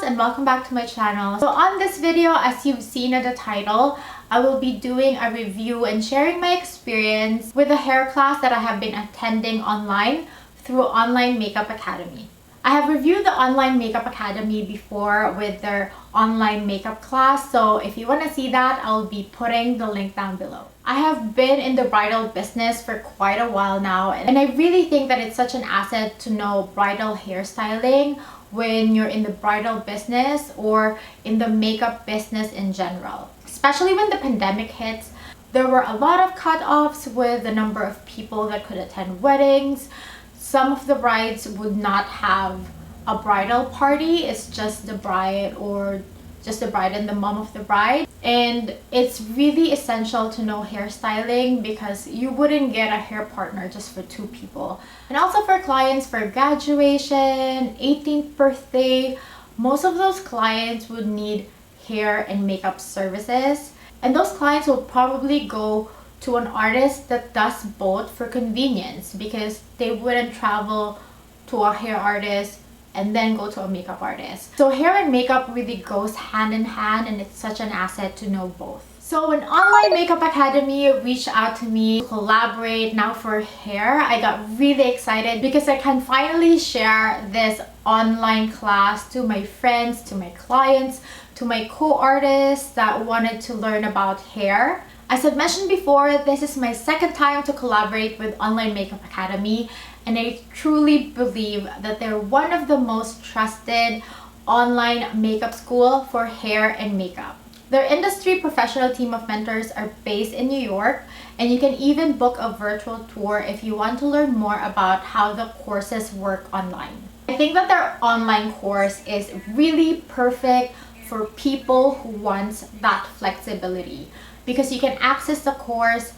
and welcome back to my channel. So on this video, as you've seen in the title, I will be doing a review and sharing my experience with a hair class that I have been attending online through Online Makeup Academy. I have reviewed the Online Makeup Academy before with their online makeup class, so if you want to see that, I'll be putting the link down below. I have been in the bridal business for quite a while now, and I really think that it's such an asset to know bridal hairstyling when you're in the bridal business or in the makeup business in general. Especially when the pandemic hits, there were a lot of cut-offs with the number of people that could attend weddings. Some of the brides would not have a bridal party. It's just the bride or just the bride and the mom of the bride. And it's really essential to know hairstyling because you wouldn't get a hair partner just for two people. And also for clients for graduation, 18th birthday, most of those clients would need hair and makeup services. And those clients will probably go to an artist that does both for convenience because they wouldn't travel to a hair artist and then go to a makeup artist. So hair and makeup really goes hand in hand, and it's such an asset to know both. So when Online Makeup Academy reached out to me to collaborate now for hair, I got really excited because I can finally share this online class to my friends, to my clients, to my co-artists that wanted to learn about hair. As I've mentioned before, this is my second time to collaborate with Online Makeup Academy, and I truly believe that they're one of the most trusted online makeup school for hair and makeup. Their industry professional team of mentors are based in New York, and you can even book a virtual tour if you want to learn more about how the courses work online. I think that their online course is really perfect for people who want that flexibility because you can access the course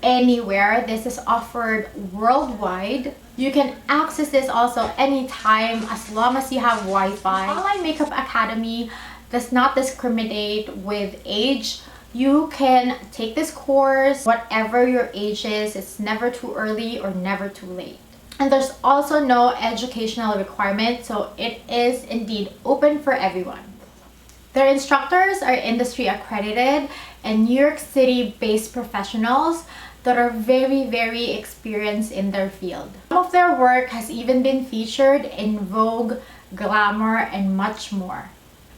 anywhere. This is offered worldwide. You can access this also anytime as long as you have Wi-Fi. Online Makeup Academy does not discriminate with age. You can take this course whatever your age is. It's never too early or never too late. And there's also no educational requirement, so it is indeed open for everyone. Their instructors are industry accredited and New York City based professionals that are very experienced in their field. Some of their work has even been featured in Vogue, Glamour, and much more.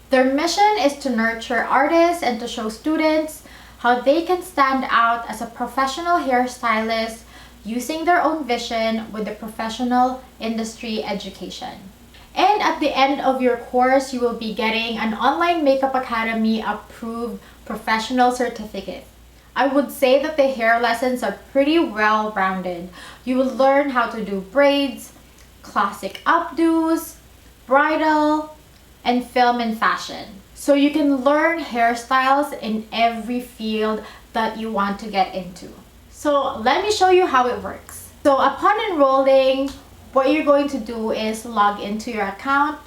Their mission is to nurture artists and to show students how they can stand out as a professional hairstylist using their own vision with the professional industry education. And at the end of your course, you will be getting an Online Makeup Academy approved professional certificate. I would say that the hair lessons are pretty well-rounded. You will learn how to do braids, classic updos, bridal, and film and fashion. So you can learn hairstyles in every field that you want to get into. So let me show you how it works. So upon enrolling, what you're going to do is log into your account,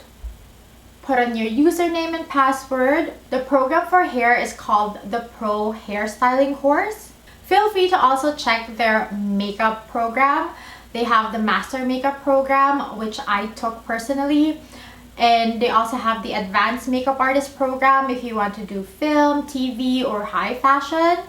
put on your username and password. The program for hair is called the Pro Hairstyling course. Feel free to also check their makeup program. They have the Master Makeup program, which I took personally. And they also have the Advanced Makeup Artist program if you want to do film, TV, or high fashion.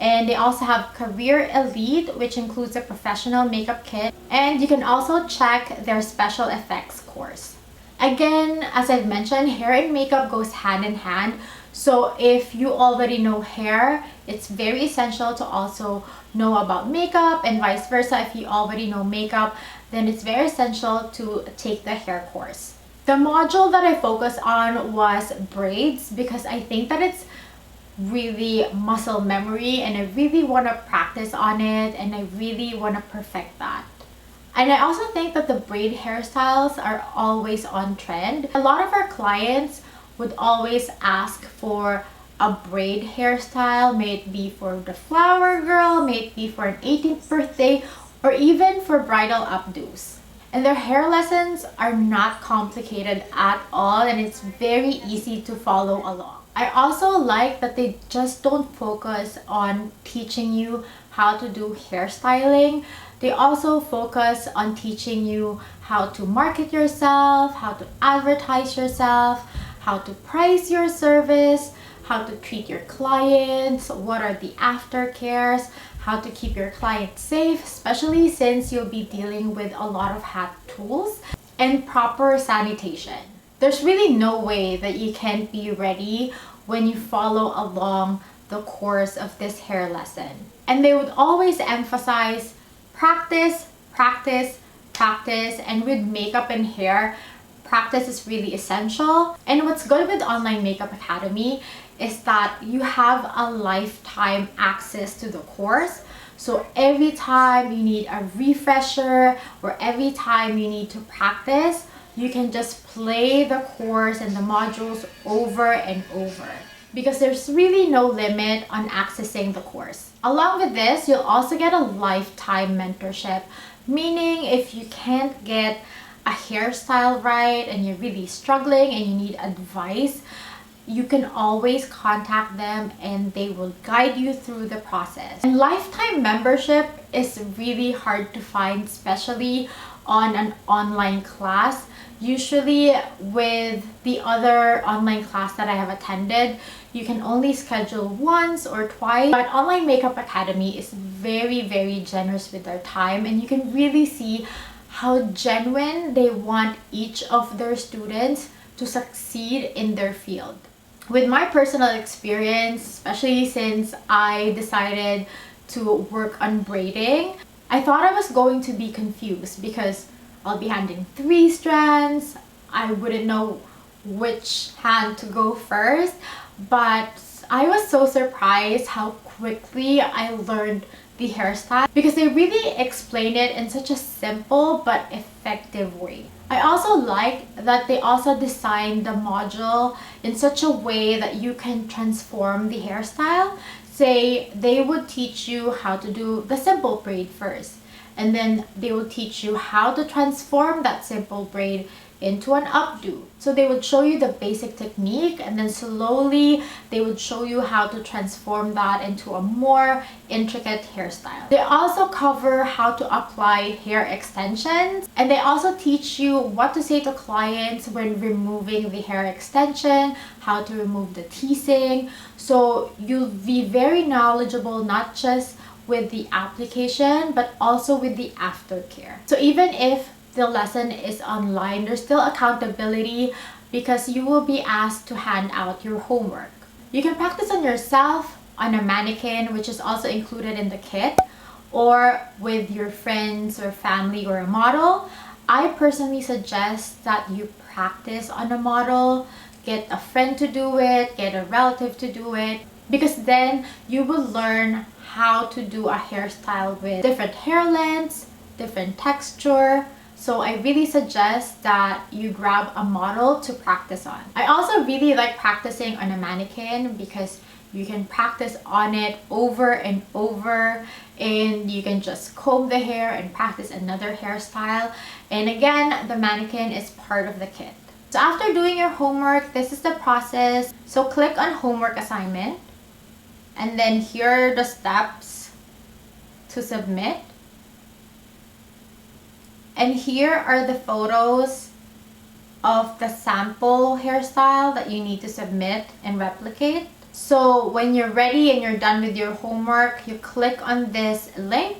And they also have Career Elite, which includes a professional makeup kit. And you can also check their special effects course. Again, as I've mentioned, hair and makeup goes hand in hand. So if you already know hair, it's very essential to also know about makeup, and vice versa. If you already know makeup, then it's very essential to take the hair course. The module that I focused on was braids because I think that it's really muscle memory and I really want to practice on it, and I really want to perfect that. And I also think that the braid hairstyles are always on trend. A lot of our clients would always ask for a braid hairstyle, may it be for the flower girl, may it be for an 18th birthday, or even for bridal updos. And their hair lessons are not complicated at all, and it's very easy to follow along. I also like that they just don't focus on teaching you how to do hairstyling. They also focus on teaching you how to market yourself, how to advertise yourself, how to price your service, how to treat your clients, what are the aftercares, how to keep your clients safe, especially since you'll be dealing with a lot of hat tools, and proper sanitation. There's really no way that you can be ready when you follow along the course of this hair lesson. And they would always emphasize practice, practice, practice, and with makeup and hair, practice is really essential. And what's good with Online Makeup Academy is that you have a lifetime access to the course. So every time you need a refresher or every time you need to practice, you can just play the course and the modules over and over, because there's really no limit on accessing the course. Along with this, you'll also get a lifetime mentorship, meaning if you can't get a hairstyle right and you're really struggling and you need advice, you can always contact them and they will guide you through the process. And lifetime membership is really hard to find, especially on an online class. Usually with the other online class that I have attended, you can only schedule once or twice. But Online Makeup Academy is very generous with their time, and you can really see how genuine they want each of their students to succeed in their field. With my personal experience, especially since I decided to work on braiding, I thought I was going to be confused because I'll be handing 3 strands. I wouldn't know which hand to go first, but I was so surprised how quickly I learned the hairstyle because they really explain it in such a simple but effective way. I also like that they also designed the module in such a way that you can transform the hairstyle. Say they would teach you how to do the simple braid first, and then they will teach you how to transform that simple braid into an updo. So they would show you the basic technique, and then slowly they would show you how to transform that into a more intricate hairstyle. They also cover how to apply hair extensions, and they also teach you what to say to clients when removing the hair extension, how to remove the teasing. So you'll be very knowledgeable, not just with the application but also with the aftercare. So even if the lesson is online, there's still accountability because you will be asked to hand out your homework. You can practice on yourself, on a mannequin, which is also included in the kit, or with your friends or family or a model. I personally suggest that you practice on a model, get a friend to do it, get a relative to do it, because then you will learn how to do a hairstyle with different hair lengths, different texture. So I really suggest that you grab a model to practice on. I also really like practicing on a mannequin because you can practice on it over and over, and you can just comb the hair and practice another hairstyle. And again, the mannequin is part of the kit. So after doing your homework, this is the process. So click on homework assignment, and then here are the steps to submit. And here are the photos of the sample hairstyle that you need to submit and replicate. So when you're ready and you're done with your homework, you click on this link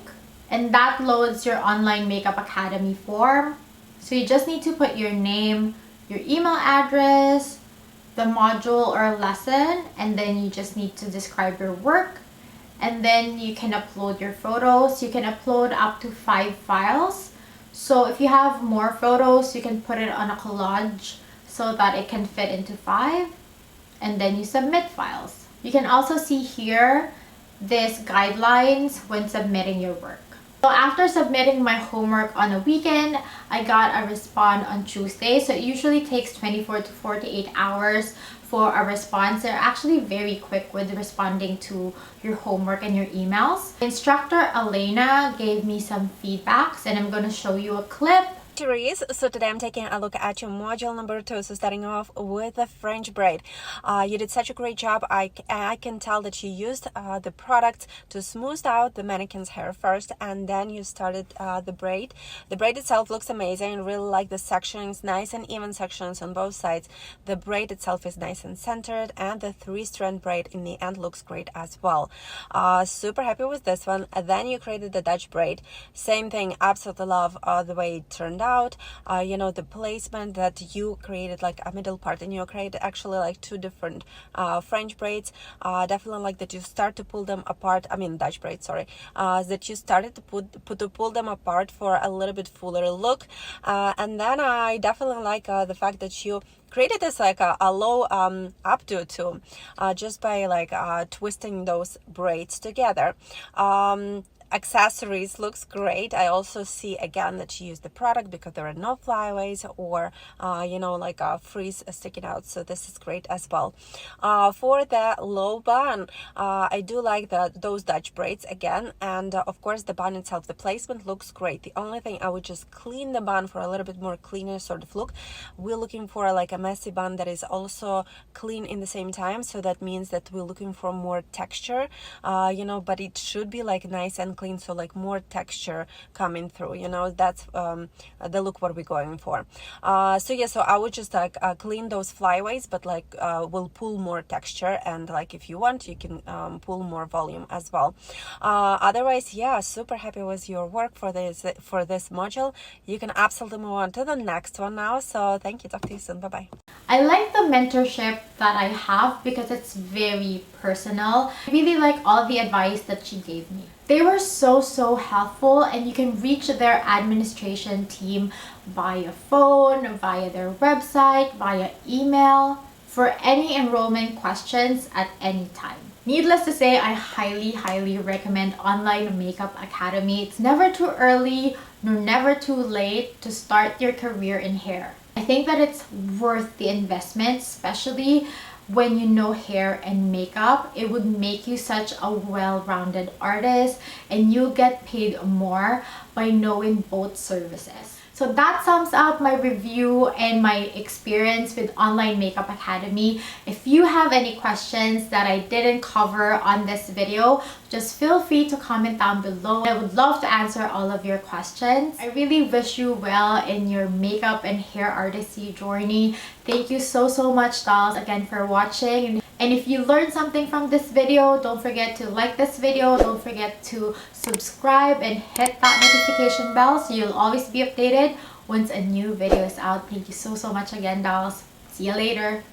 and that loads your Online Makeup Academy form. So you just need to put your name, your email address, the module or lesson, and then you just need to describe your work. And then you can upload your photos. You can upload up to 5 files. So if you have more photos, you can put it on a collage so that it can fit into 5, and then you submit files. You can also see here these guidelines when submitting your work. So after submitting my homework on a weekend, I got a response on Tuesday. So it usually takes 24 to 48 hours for a response. They're actually very quick with responding to your homework and your emails. Instructor Elena gave me some feedbacks, and I'm going to show you a clip Cherise. So today I'm taking a look at your module number 2. So starting off with the French braid. You did such a great job. I can tell that you used the product to smooth out the mannequin's hair first, and then you started the braid. The braid itself looks amazing. I really like the sections, nice and even sections on both sides. The braid itself is nice and centered, and the 3-strand braid in the end looks great as well. Super happy with this one. And then you created the Dutch braid. Same thing, absolutely love the way it turned out. You know, the placement that you created, like a middle part, and you created actually like 2 different French braids. Definitely like that you start to pull them apart. I mean Dutch braids, sorry. That you started to pull them apart for a little bit fuller look. And then I definitely like the fact that you created this like a low updo too, just by like twisting those braids together. Accessories looks great. I also see again that you use the product because there are no flyaways or you know, like a frizz sticking out, so this is great as well. For the low bun, I do like those Dutch braids again, and of course the bun itself, the placement looks great. The only thing, I would just clean the bun for a little bit more cleaner sort of look. We're looking for like a messy bun that is also clean in the same time, so that means that we're looking for more texture, you know, but it should be like nice and clean, so like more texture coming through, you know. That's the look what we're going for. So yeah, so I would just like clean those flyaways, but like will pull more texture, and like if you want you can pull more volume as well. Otherwise, yeah, super happy with your work for this module. You can absolutely move on to the next one now. So thank you, talk to you soon, bye bye. I like the mentorship that I have because it's very personal. I really like all the advice that she gave me. They were so helpful, and you can reach their administration team via phone, via their website, via email for any enrollment questions at any time. Needless to say, I highly recommend Online Makeup Academy. It's never too early nor never too late to start your career in hair. I think that it's worth the investment, especially when you know hair and makeup. It would make you such a well-rounded artist, and you'll get paid more by knowing both services. So that sums up my review and my experience with Online Makeup Academy. If you have any questions that I didn't cover on this video, just feel free to comment down below. I would love to answer all of your questions. I really wish you well in your makeup and hair artistry journey. Thank you so much, dolls, again for watching. And if you learned something from this video, don't forget to like this video, don't forget to subscribe and hit that notification bell so you'll always be updated once a new video is out. Thank you so much again, dolls. See you later.